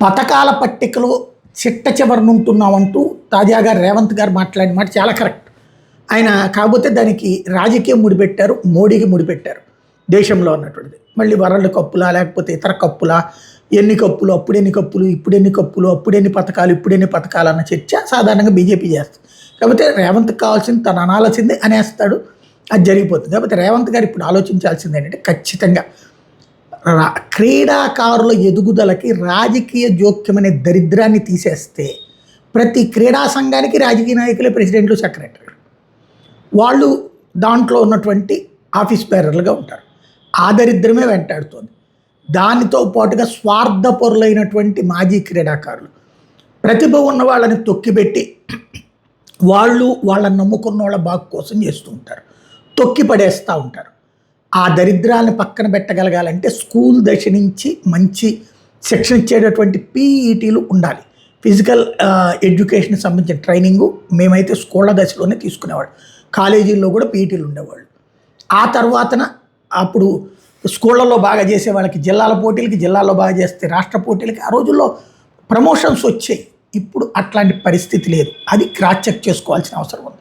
పథకాల పట్టికలో చిట్ట చివరన ఉంటున్నామంటూ తాజాగా రేవంత్ గారు మాట్లాడిన మాట చాలా కరెక్ట్. ఆయన కాకపోతే దానికి రాజకీయం ముడిపెట్టారు, మోడీకి ముడిపెట్టారు దేశంలో అన్నటువంటిది. మళ్ళీ వరల్డ్ కప్పులా లేకపోతే ఇతర కప్పులా, ఎన్ని కప్పులు, అప్పుడెన్ని కప్పులు, ఇప్పుడెన్ని కప్పులు, అప్పుడెన్ని పథకాలు, ఇప్పుడెన్ని పథకాలు అన్న చర్చ సాధారణంగా బీజేపీ చేస్తుంది. కాకపోతే రేవంత్కి కావాల్సింది తను అనాల్సిందే అనేస్తాడు, అది జరిగిపోతుంది. కాకపోతే రేవంత్ గారు ఇప్పుడు ఆలోచించాల్సింది ఏంటంటే ఖచ్చితంగా క్రీడాకారుల ఎదుగుదలకి రాజకీయ జోక్యం అనే దరిద్రాన్ని తీసేస్తే ప్రతి క్రీడా సంఘానికి రాజకీయ నాయకులే ప్రెసిడెంట్లు, సెక్రటరీలు, వాళ్ళు దాంట్లో ఉన్నటువంటి ఆఫీస్ బేరర్లుగా ఉంటారు. ఆ దరిద్రమే వెంటాడుతుంది. దానితో పాటుగా స్వార్థపరులైనటువంటి మాజీ క్రీడాకారులు ప్రతిభ ఉన్న వాళ్ళని తొక్కిపెట్టి వాళ్ళని నమ్ముకున్న వాళ్ళ బాగు కోసం చేస్తూ ఉంటారు, తొక్కి పడేస్తూ ఉంటారు. ఆ దరిద్రాలను పక్కన పెట్టగలగాలంటే స్కూల్ దశ నుంచి మంచి శిక్షణ ఇచ్చేటటువంటి పీఈటీలు ఉండాలి. ఫిజికల్ ఎడ్యుకేషన్కి సంబంధించిన ట్రైనింగు మేమైతే స్కూళ్ళ దశలోనే తీసుకునేవాడు, కాలేజీల్లో కూడా పీఈటీలు ఉండేవాళ్ళు. ఆ తర్వాతన అప్పుడు స్కూళ్ళల్లో బాగా చేసే వాళ్ళకి జిల్లాల పోటీలకి, జిల్లాల్లో బాగా చేస్తే రాష్ట్ర పోటీలకి ఆ రోజుల్లో ప్రమోషన్స్ వచ్చాయి. ఇప్పుడు అట్లాంటి పరిస్థితి లేదు. అది క్రాస్ చెక్ చేసుకోవాల్సిన అవసరం ఉంది.